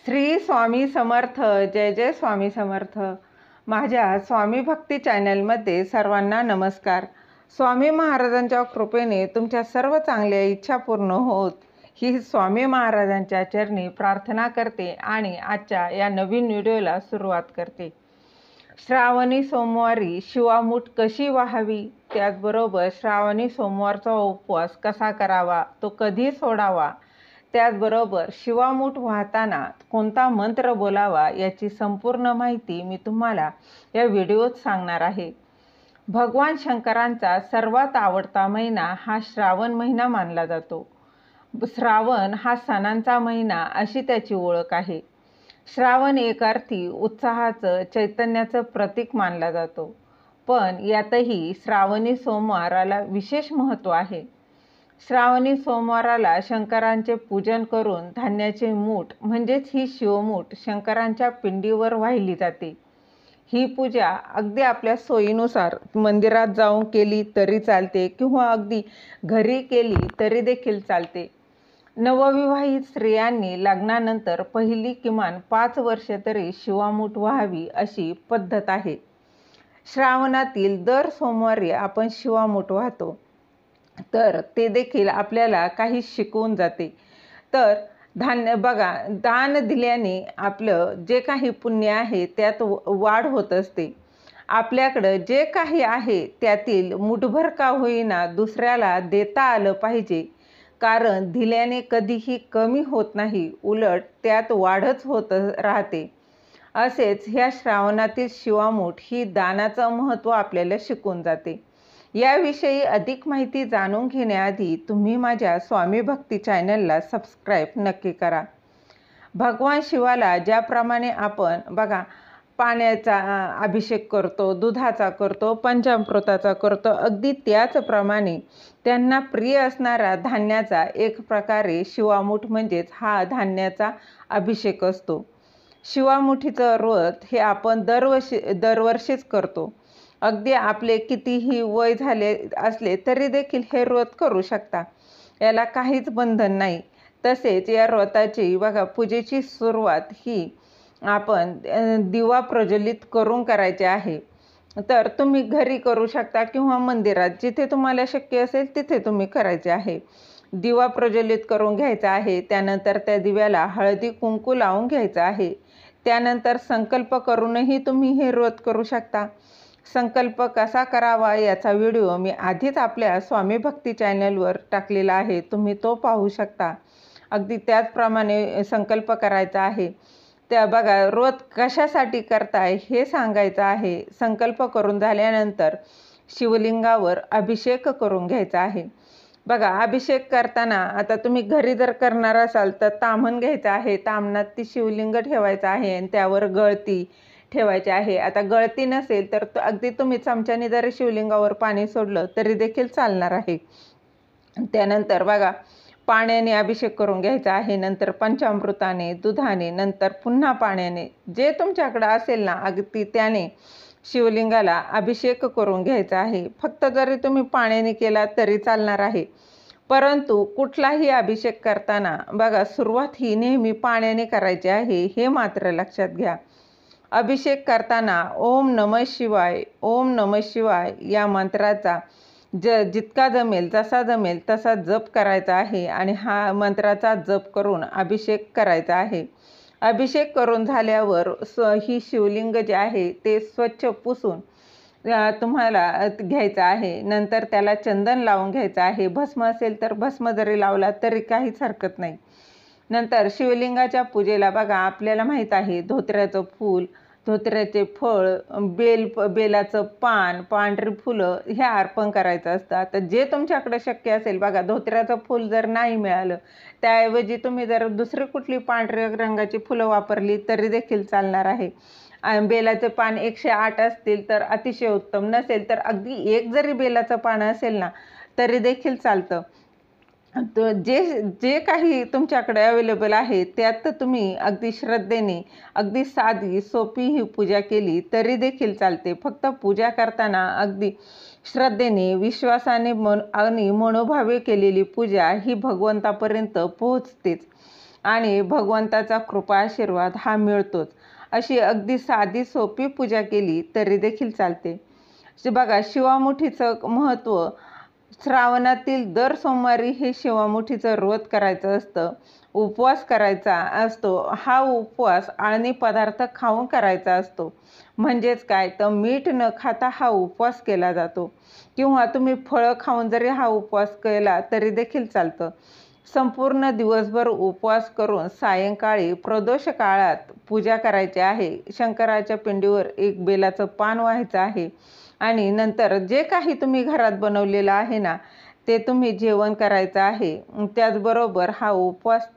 श्री स्वामी समर्थ. जय जय स्वामी समर्थ. माझ्या स्वामी भक्ती चॅनलमध्ये सर्वांना नमस्कार. स्वामी महाराजांच्या कृपेने तुमच्या सर्व चांगल्या इच्छा पूर्ण होत ही स्वामी महाराजांच्या चरणी प्रार्थना करते आणि आजच्या या नवीन व्हिडिओला सुरुवात करते. श्रावणी सोमवारी शिवामूठ कशी वाहावी, त्याचबरोबर श्रावणी सोमवारचा उपवास कसा करावा, तो कधी सोडावा, त्याचबरोबर शिवामूठ वाहताना कोणता मंत्र बोलावा याची संपूर्ण माहिती मी तुम्हाला या व्हिडिओत सांगणार आहे. भगवान शंकरांचा सर्वात आवडता महिना हा श्रावण महिना मानला जातो. श्रावण हा सणांचा महिना अशी त्याची ओळख आहे. श्रावण एक अर्थी उत्साहाचं, चैतन्याचं प्रतीक मानला जातो. पण यातही श्रावणी सोमवाराला विशेष महत्त्व आहे. श्रावणी सोमवाराला शंकरांचे पूजन करून धान्याचे मूठ म्हणजेच ही शिवमूठ शंकरांच्या पिंडीवर वाहिली जाते. ही पूजा अगदी आपल्या सोयीनुसार मंदिरात जाऊन केली तरी चालते किंवा अगदी घरी केली तरी देखील चालते. नवविवाहित स्त्रियांनी लग्नानंतर पहिली किमान 5 वर्षे तरी शिवामूठ व्हावी अशी पद्धत आहे. श्रावणातील दर सोमवारी आपण शिवामूठ वाहतो, तर ते देखील आपल्याला काही शिकवून जाते. तर धान्य बघा, दान दिल्याने आपलं जे काही पुण्य आहे त्यात वाढ होत असते. आपल्याकडं जे काही आहे त्यातील मुठभर का होईना दुसऱ्याला देता आलं पाहिजे, कारण दिल्याने कधीही कमी होत नाही, उलट त्यात वाढच होत राहते. असेच ह्या श्रावणातील शिवामूठ ही दानाचं महत्त्व आपल्याला शिकवून जाते. याविषयी अधिक माहिती जाणून घेण्याआधी तुम्ही माझ्या स्वामी भक्ती चॅनलला सबस्क्राईब नक्की करा. भगवान शिवाला ज्याप्रमाणे आपण बघा पाण्याचा अभिषेक करतो, दुधाचा करतो, पंचामृताचा करतो, अगदी त्याचप्रमाणे त्यांना प्रिय असणारा धान्याचा एक प्रकारे शिवामूठ म्हणजेच हा धान्याचा अभिषेक असतो. शिवामुठीचं व्रत हे आपण दरवर्षीच करतो. अगदी आपले कितीही वय झाले असले तरी देखील हे व्रत करू शकता, याला काहीच बंधन नाही. तसेच या व्रताची बघा पूजेची सुरुवात ही आपण दिवा प्रज्वलित करून करायचे आहे. तर तुम्ही घरी करू शकता किंवा मंदिरात, जिथे तुम्हाला शक्य असेल तिथे तुम्ही करायचे आहे. दिवा प्रज्वलित करून घ्यायचा आहे. त्यानंतर त्या दिव्याला हळदी कुंकू लावून घ्यायचं आहे. त्यानंतर संकल्प करूनही तुम्ही हे व्रत करू शकता. संकल्प कसा करावा याचा व्हिडिओ मी आधीच आपल्या स्वामी भक्ती चॅनलवर टाकलेला आहे, तुम्ही तो पाहू शकता. अगदी त्याचप्रमाणे संकल्प करायचा आहे. त्या बघा व्रत कशासाठी करताय हे सांगायचं आहे. संकल्प करून झाल्यानंतर शिवलिंगावर अभिषेक करून घ्यायचा आहे. बघा अभिषेक करताना आता तुम्ही घरी जर करणार असाल तर ताम्हण घ्यायचं आहे. ताम्हणात ती शिवलिंग ठेवायचं आहे आणि त्यावर गळती ठेवायची आहे. आता गळती नसेल तर अगदी तुम्ही चमच्याने जरी शिवलिंगावर पाणी सोडलं तरी देखील चालणार आहे. त्यानंतर बघा पाण्याने अभिषेक करून घ्यायचा आहे, नंतर पंचामृताने, दुधाने, नंतर पुन्हा पाण्याने, जे तुमच्याकडं असेल ना अगदी त्याने शिवलिंगाला अभिषेक करून घ्यायचा आहे. फक्त जरी तुम्ही पाण्याने केला तरी चालणार आहे, परंतु कुठलाही अभिषेक करताना बघा सुरुवात ही नेहमी पाण्याने करायची आहे, हे मात्र लक्षात घ्या. अभिषेक करताना ओम नमः शिवाय, ओम नमः शिवाय या मंत्राचा जितका जमेल, जसा जमेल तसा जप करायचा आहे आणि हा मंत्राचा जप करून अभिषेक करायचा आहे. अभिषेक करून झाल्यावर ही शिवलिंग जे आहे ते स्वच्छ पुसून तुम्हाला घ्यायचं आहे. नंतर त्याला चंदन लावून घ्यायचं आहे. भस्म असेल तर भस्म जरी लावला तरी काहीच हरकत नाही. नंतर शिवलिंगाच्या पूजेला बघा आपल्याला माहीत आहे धोत्र्याचं फूल, धोत्र्याचे फळ, बेलाचं पान, पांढरी फुलं हे अर्पण करायचं असतं. आता जे तुमच्याकडे शक्य असेल, बघा धोत्र्याचं फूल जर नाही मिळालं त्याऐवजी तुम्ही जर दुसरी कुठली पांढऱ्या रंगाची फुलं वापरली तरी देखील चालणार आहे. बेलाचे पान 108 असतील तर अतिशय उत्तम, नसेल तर अगदी एक जरी बेलाचं पान असेल ना तरी देखील चालतं. तर जे काही तुमच्याकडे अवेलेबल आहे त्यात तुम्ही अगदी श्रद्धेने, अगदी साधी सोपी ही पूजा केली तरी देखील चालते. फक्त पूजा करताना अगदी श्रद्धेने, विश्वासाने आणि मनोभावे केलेली पूजा ही भगवंतापर्यंत पोहोचतेच. आणि भगवंताचा कृपा आशीर्वाद हा मिळतोच. अशी अगदी साधी सोपी पूजा केली तरी देखील चालते. बघा, शिवामुठीचं महत्त्व. श्रावणातील दर सोमवारी हे शिवामुठीचं व्रत करायचं असतं, उपवास करायचा असतो. हा उपवास आळणी पदार्थ खाऊन करायचा असतो. म्हणजेच काय तर मीठ न खाता हा उपवास केला जातो, किंवा तुम्ही फळं खाऊन जरी हा उपवास केला तरी देखील चालतं. संपूर्ण दिवसभर उपवास करून सायंकाळी प्रदोष काळात पूजा करायची आहे. शंकराच्या पिंडीवर एक बेलाचं पान व्हायचं आहे आणि नंतर जे काही तुम्ही घरात बनवलेलं आहे ना ते तुम्ही जेवण करायचं आहे. त्याचबरोबर हा उपवास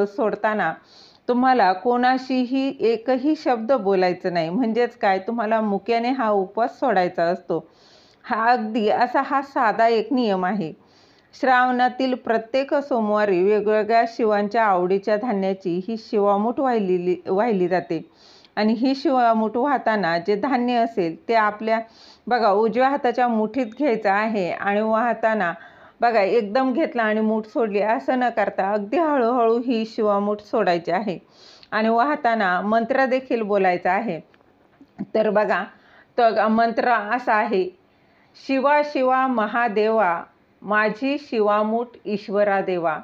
सोडताना तुम्हाला कोणाशीही एकही शब्द बोलायचं नाही. म्हणजेच काय, तुम्हाला मुक्याने हा उपवास सोडायचा असतो. हा साधा एक नियम आहे. श्रावणातील प्रत्येक सोमवारी वेगवेगळ्या शिवांच्या आवडीच्या धान्याची ही शिवामूठ वाहिली जाते. आणि ही शिवामूठ वाहताना जे धान्य असेल ते आपल्या बघा उजव्या हाताच्या मुठीत घ्यायचं आहे. आणि वाहताना बघा एकदम घेतला आणि मूठ सोडली असं न करता अगदी हळूहळू ही शिवामूठ सोडायची आहे. आणि वाहताना मंत्र देखील बोलायचा आहे. तर बघा, तो मंत्र असा आहे: शिवा शिवा महादेवा, माझी शिवामूठ ईश्वरा देवा,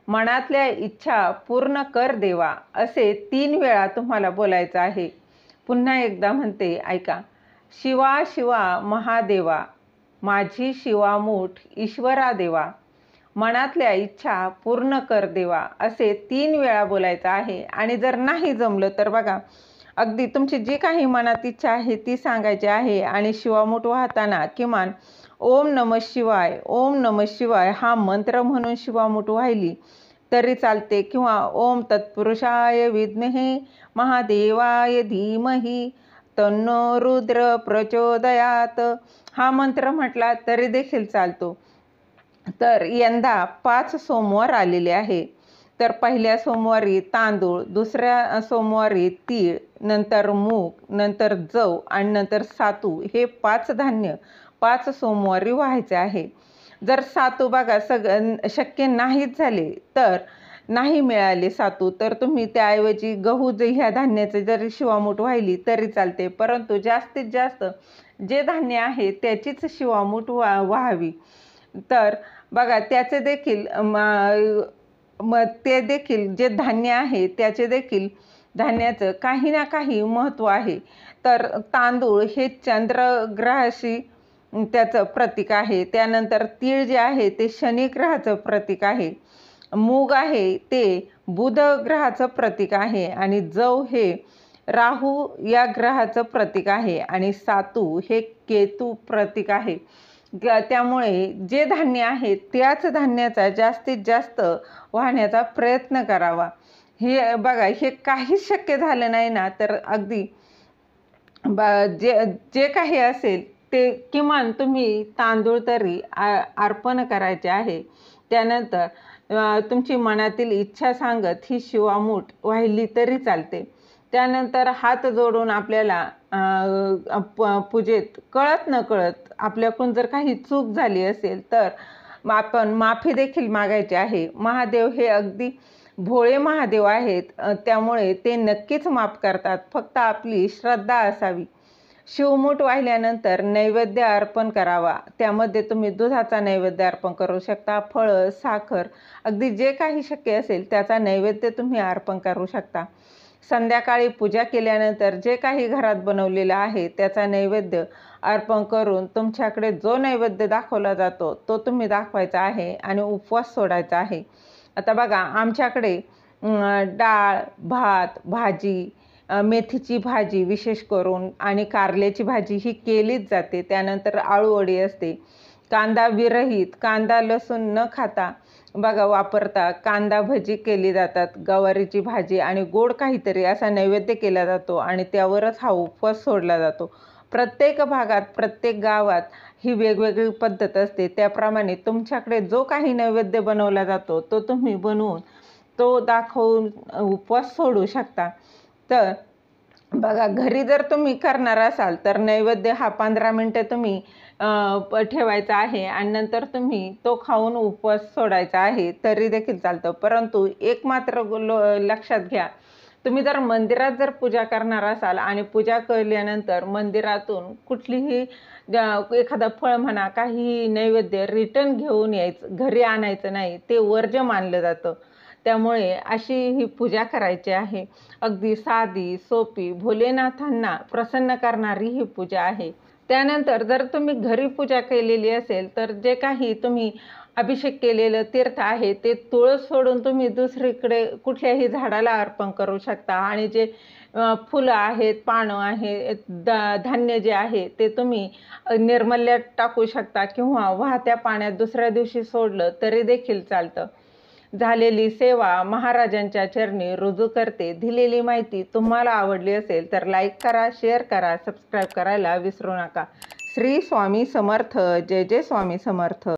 मनातल्या इच्छा पूर्ण कर देवा. असे 3 वेळा तुम्हाला बोलायचं आहे. पुन्हा एकदा म्हणते, ऐका. शिवा शिवा महादेवा, माझी शिवामूठ ईश्वरा देवा, मनातल्या इच्छा पूर्ण कर देवा. असे 3 वेळा बोलायचं आहे. आणि जर नाही जमलं तर बघा, अगदी तुमची जी काही मनात इच्छा आहे ती सांगायची आहे. आणि शिवामूठ वाहताना किमान ओम नमः शिवाय, ओम नमः शिवाय हा मंत्र म्हणून शिवामूठ वाहिली तरी चालते, किंवा ओम तत्पुरुषाय विद्महे महादेवाय धीमहि तन्नो रुद्र प्रचोदयात हा मंत्र म्हटला तरी देखील चालतो. तर यंदा 5 सोमवार आलेले आहे. तर पहिल्या सोमवारी तांदूळ, दुसऱ्या सोमवारी तीळ, नंतर मूग, नंतर जव आणि नंतर सातू, हे 5 धान्य 5 सोमवारी व्हायचे आहे. जर सातू बघा शक्य नाहीच झाले, तर नाही मिळाले सातू, तर तुम्ही त्याऐवजी गहू ह्या धान्याचे जरी शिवामूठ वाहिली तरी चालते. परंतु जास्तीत जास्त जे धान्य आहे त्याचीच शिवामूठ व्हावी. तर बघा, त्याचे देखील ते देखील जे धान्य आहे त्याचे देखील धान्याचं काही ना काही महत्त्व आहे. तर तांदूळ हे चंद्रग्रहाशी त्याचं प्रतीक आहे. त्यानंतर तीळ जे आहे ते शनी ग्रहाचं प्रतीक आहे. मूग आहे ते बुध ग्रहाचं प्रतीक आहे. आणि जव हे राहू या ग्रहाचं प्रतीक आहे. आणि सातू हे केतू प्रतीक आहे. त्यामुळे जे धान्य आहे त्याच धान्याचा जास्तीत जास्त वाहण्याचा प्रयत्न करावा. हे बघा, हे काहीच शक्य झालं नाही ना, तर अगदी जे काही असेल ते किमान तुम्ही तांदूळ तरी अर्पण करायचे आहे. त्यानंतर तुमची मनातील इच्छा सांगत ही शिवामूठ वाहिली तरी चालते. त्यानंतर हात जोडून आपल्याला पूजेत कळत न कळत आपल्याकडून जर काही चूक झाली असेल तर आपण माफी देखील मागायची आहे. महादेव हे अगदी भोळे महादेव आहेत, त्यामुळे ते नक्कीच माफ करतात. फक्त आपली श्रद्धा असावी. शिवमूठ वाहिल्यानंतर नैवेद्य अर्पण करावा. त्यामध्ये तुम्ही दुधाचा नैवेद्य अर्पण करू शकता, फळं, साखर, अगदी जे काही शक्य असेल त्याचा नैवेद्य तुम्ही अर्पण करू शकता. संध्याकाळी पूजा केल्यानंतर जे काही घरात बनवलेलं आहे त्याचा नैवेद्य अर्पण करून तुमच्याकडे जो नैवेद्य दाखवला जातो तो तुम्ही दाखवायचा आहे आणि उपवास सोडायचा आहे. आता बघा, आमच्याकडे डाळ, भात, भाजी, मेथीची भाजी विशेष करून आणि कारल्याची भाजी ही केलीच जाते. त्यानंतर आळूवडी असते. कांदा विरहित, कांदा लसूण न खाता बघा वापरता कांदा भजी केली जातात. गवारीची भाजी आणि गोड काहीतरी असा नैवेद्य केला जातो आणि त्यावरच हा उपवास सोडला जातो. प्रत्येक भागात, प्रत्येक गावात ही वेगवेगळी पद्धत असते. त्याप्रमाणे तुमच्याकडे जो काही नैवेद्य बनवला जातो तो तुम्ही बनवून तो दाखवून उपवास सोडू शकता. तर बघा, घरी जर तुम्ही करणार असाल तर नैवेद्य हा 15 मिनटं तुम्ही ठेवायचा आहे आणि नंतर तुम्ही तो खाऊन उपवास सोडायचा आहे, तरी देखील चालतं. परंतु एक मात्र लक्षात घ्या, तुम्ही जर मंदिरात जर पूजा करणार असाल आणि पूजा केल्यानंतर मंदिरातून कुठलीही एखादं फळ म्हणा, काहीही नैवेद्य रिटर्न घेऊन यायचं, घरी आणायचं नाही, ते वर्ज्य मानलं जातं. त्यामुळे अशी ही पूजा करायची आहे. अगदी साधी, सोपी, भोलेनाथांना प्रसन्न करणारी ही पूजा आहे. त्यानंतर जर तुम्ही घरी पूजा केलेली असेल तर जे काही तुम्ही अभिषेक केलेलं तीर्थ आहे ते तुळस सोडून तुम्ही दुसरीकडे कुठल्याही झाडाला अर्पण करू शकता आणि जे फुलं आहेत, पानं आहेत, धान्य जे आहे ते तुम्ही निर्मल्यात टाकू शकता किंवा वाहत्या पाण्यात दुसऱ्या दिवशी सोडलं तरी देखील चालतं. झालेली सेवा महाराजांच्या चरणी रुजू करते. दिलेली माहिती तुम्हाला आवडली असेल तर लाईक करा, शेअर करा, सबस्क्राईब करायला विसरू नका. श्री स्वामी समर्थ. जय जय स्वामी समर्थ.